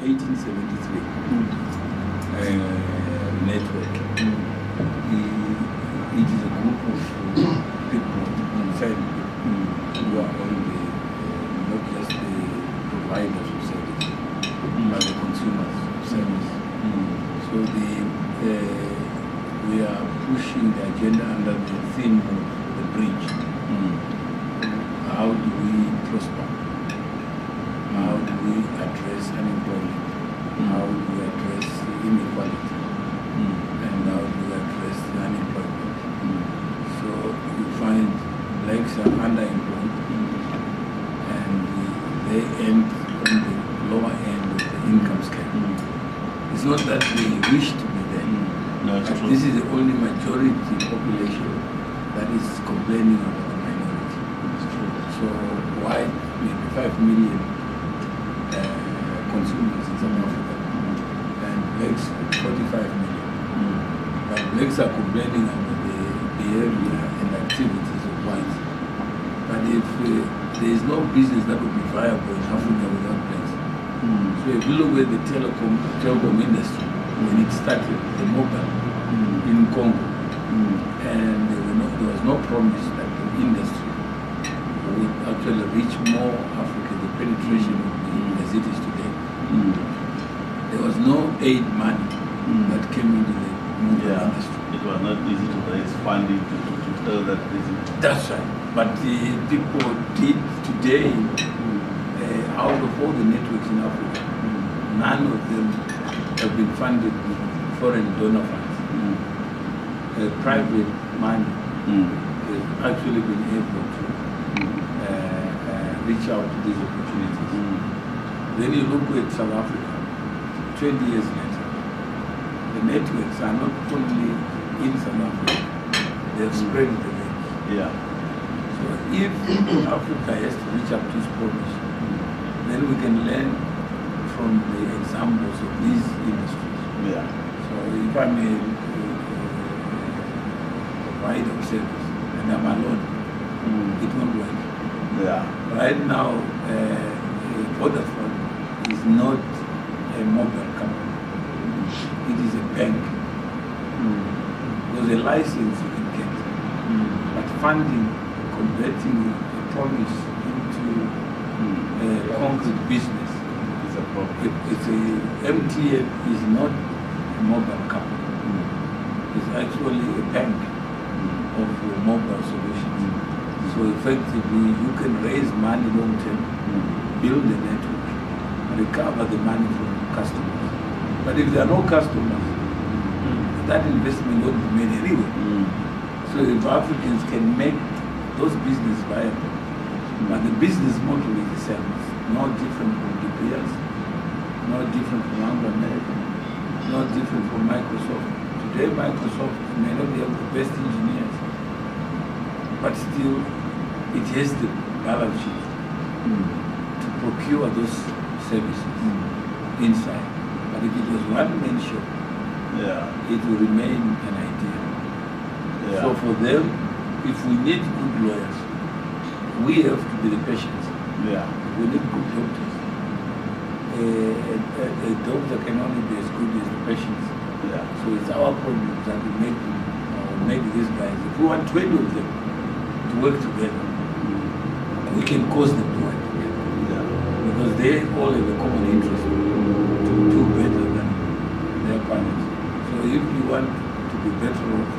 1873 network. It is a group of people inside who are all the, not just the providers of service, but the consumers of service. So we are pushing the agenda under the theme of the bridge. How do we prosper? How do we address unemployment? How do we address inequality? And how do we address the unemployment? So you find blacks are underemployed and they end on the lower end of the income scale. It's not that they wish to be there. No, it's true. This is the only majority population that is complaining about the minority. So why maybe 5 million consumers in South Africa and blacks 45 million. But blacks are complaining about the behavior and activities of whites. But if there is no business that would be viable in Africa without blacks. So if you look at the telecom industry, when it started, the mobile in Congo, and there was no promise that the industry would actually reach more Africa, the penetration would be as it is today. There was no aid money that came into the mobile industry. It was not easy to raise funding to tell that business. That's right. But people did today, out of all the networks in Africa, none of them have been funded with foreign donor funds. Private money has actually been able to reach out to these opportunities. Then you look at South Africa, 20 years later, the networks are not only in South Africa, they have spread the range. So if Africa has to reach up to its promise, then we can learn from the examples of these industries. So if I'm a provider of service and I'm alone, it won't work. Right now, Vodafone is not a mobile company. It is a bank. Because a license you can get. But funding, converting a promise into a concrete business is a problem. MTN is not a mobile company. It's actually a bank of mobile solutions. So effectively, you can raise money long term, build a network, recover the money from customers. But if there are no customers, that investment won't be made anyway. So if Africans can make those businesses viable, but the business model is the same. It's no different from DPS, no different from Anglo American, no different from Microsoft. Today Microsoft may not have the best engineers, but still it has the balance sheet to procure those services inside. But if it was one-man show, it will remain an idea. So for them, if we need good lawyers, we have to be the patients. We need good doctors. A doctor can only be as good as the patients. So it's our problem that we make these guys. If we want 20 of them to work together, we can cause them to work together. Because they all have a common interest to do better than their partners. So if you want to be better off,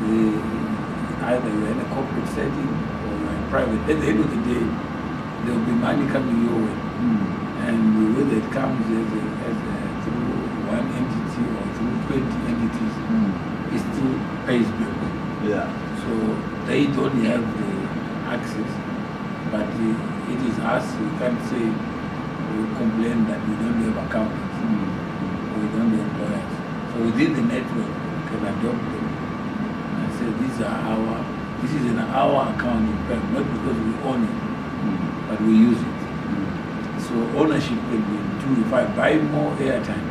either you're in a corporate setting or you're in private, at the end of the day, there will be money coming your way. And whether it comes through one entity or through 20 entities, it still pays bills. So they don't have the access, but it is us. We can't say we complain that we don't have accountants, or we don't have lawyers. So within the network, we can adopt them and say this is an our account in fact, not because we own it, but we use it. So ownership will be two. If I buy more airtime,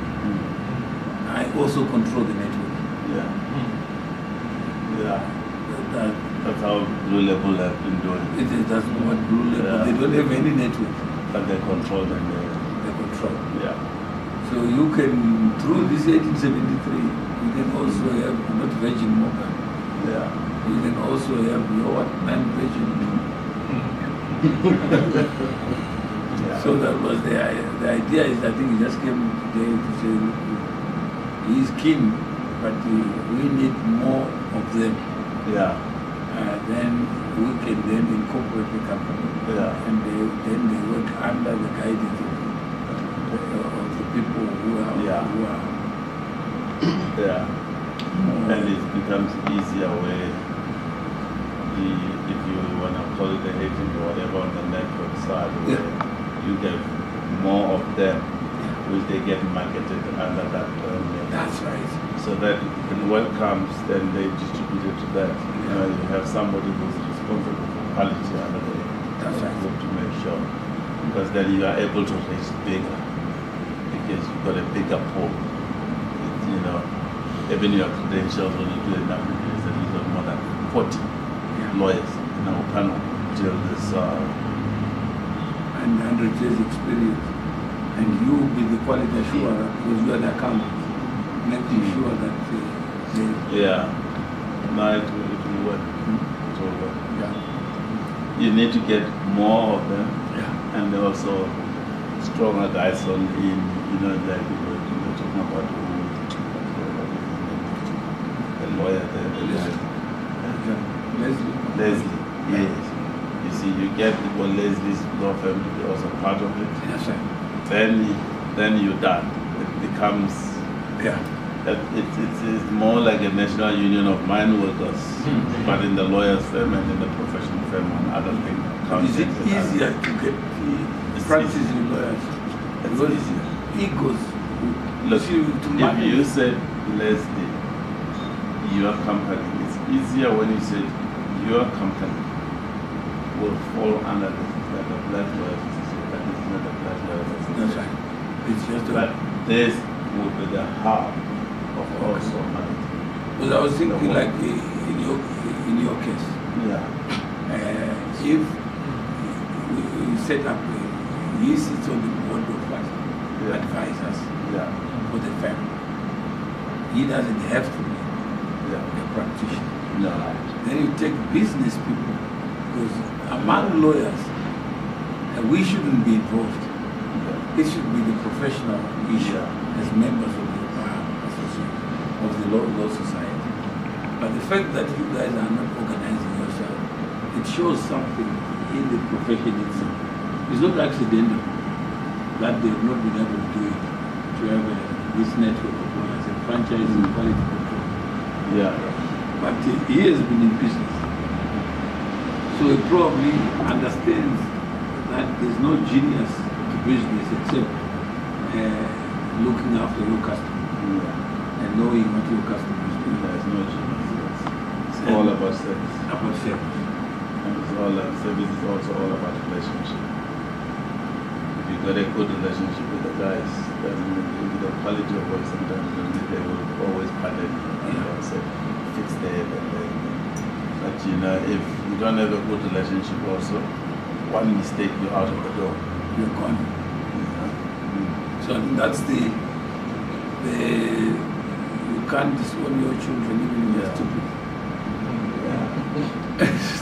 I also control the network. That's how Blue Label have been doing it. That's what Blue Label. They don't have any network. But they control them. petrol. Yeah. So you can, through this 1873, you can also have not virgin Morgan. Yeah. You can also have your what, non-virgin. Yeah. So that was the idea is, I think he just came today to say he is keen, but we need more of them. Yeah. Then we can then incorporate the company. Yeah. And then they work under the guidance of the people who are. Yeah. Yeah. And it becomes easier where if you want to call it the agent or whatever on the network side, where you get more of them, which they get marketed under that term. That's right. So that when work comes, then they distribute it to that. You know, you have somebody who's responsible for quality under the That's right. to make sure. Because then you are able to reach bigger. Because you've got a bigger pool. You know, even your credentials when you do an application, you got more than 40 lawyers in our panel till this and 100 years experience. And you will be the quality assurer because you are the accountant, making sure that yeah. No, it will work. It will work. Yeah. You need to get more of them. Yeah. And also stronger guys on in, you know, like we were talking about the lawyer there. Leslie, yes. You see, you get people Leslie's law firm to be also part of it. Yes, sir. Then you're done. It becomes it's more like a national union of mine workers, but in the lawyer's firm and in the professional firm on other things. Is it easier to get practicing lawyers? It's easier. Egos. Look, to if manage. you said Leslie, your company, it's easier when you said your company will fall under the black lawyers association, but it's not the black lawyers association. That's right. It's just But this would be the heart of also money. Because I was thinking like in your case, if we set up, he sits on the board of advisors for the family. He doesn't have to be a practitioner. No. Then you take business people, because among lawyers, we shouldn't be involved. It should be the professional issue as members of the bar association, of the law society. But the fact that you guys are not organizing yourself, it shows something in the profession itself. It's not accidental that they have not been able to do it, to have this network of lawyers and franchising quality control. Yeah. But he has been in business. So he probably understands that there's no genius to business except looking after your customer and knowing what your customers do. There's no genius. It's all about service. About service. And it's all service is also all about relationship. If you got a good relationship with the guys, then the quality of work sometimes they will always pardon you and say, fix that and then. But you know, if you don't have a good relationship also, one mistake you're out of the door. You're gone. So I think that's you can't disown your children even when they're stupid.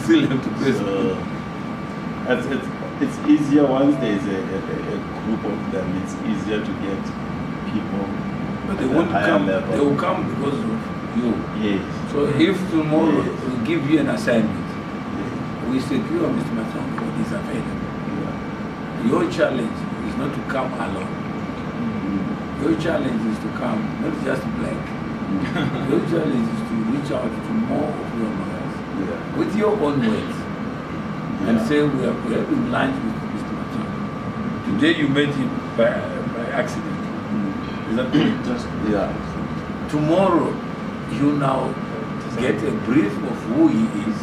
Still have to pay. So it's easier once there's a group of them. It's easier to get people. But they won't come. Level. They will come because of you. Yes. So if tomorrow we give you an assignment, we secure Mr. Madzonga is available. Your challenge is not to come alone. Your challenge is to come, not just black. Your challenge is to reach out to more of your lawyers with your own words and say we are having lunch with Mr. Madzonga. Today you met him by accident. Is that just Tomorrow you now get a brief of who he is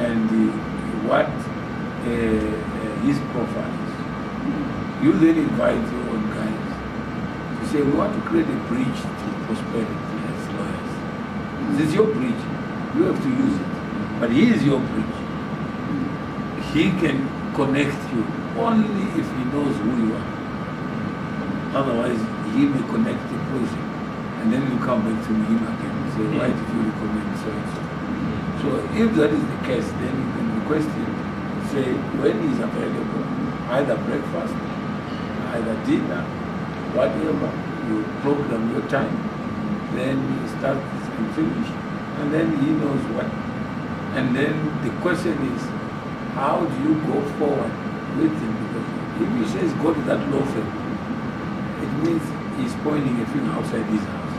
and what his profile is. You then invite your own guys to say, we want to create a bridge to prosperity as lawyers. This is your bridge. You have to use it. But he is your bridge. He can connect you only if he knows who you are. Otherwise, he may connect the person, and then you come back to him again and say, why did you recommend so and so? So if that is the case, then you can request him to say when he's available, either breakfast, either dinner, whatever, you program your time, then you start and finish, and then he knows what. And then the question is, how do you go forward with him? Because if he says go to that law firm, it means he's pointing a finger outside his house.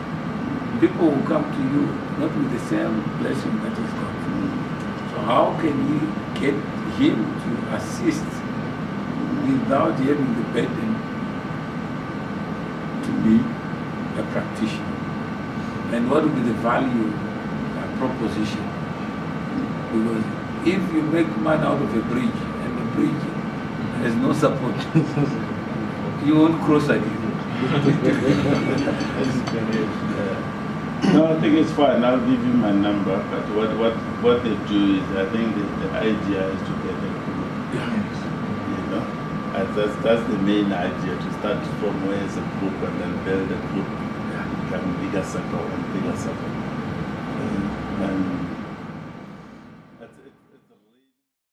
People will come to you not with the same blessing that he's got. So how can you get him to assist without having the burden to be a practitioner? And what would be the value proposition? Because if you make man out of a bridge and the bridge has no support, you won't cross again. No, I think it's fine. I'll give you my number. But what they do is, I think the idea is to get a group. You know, and that's the main idea, to start from where it's a group and then build a group, become bigger circle and bigger circle. And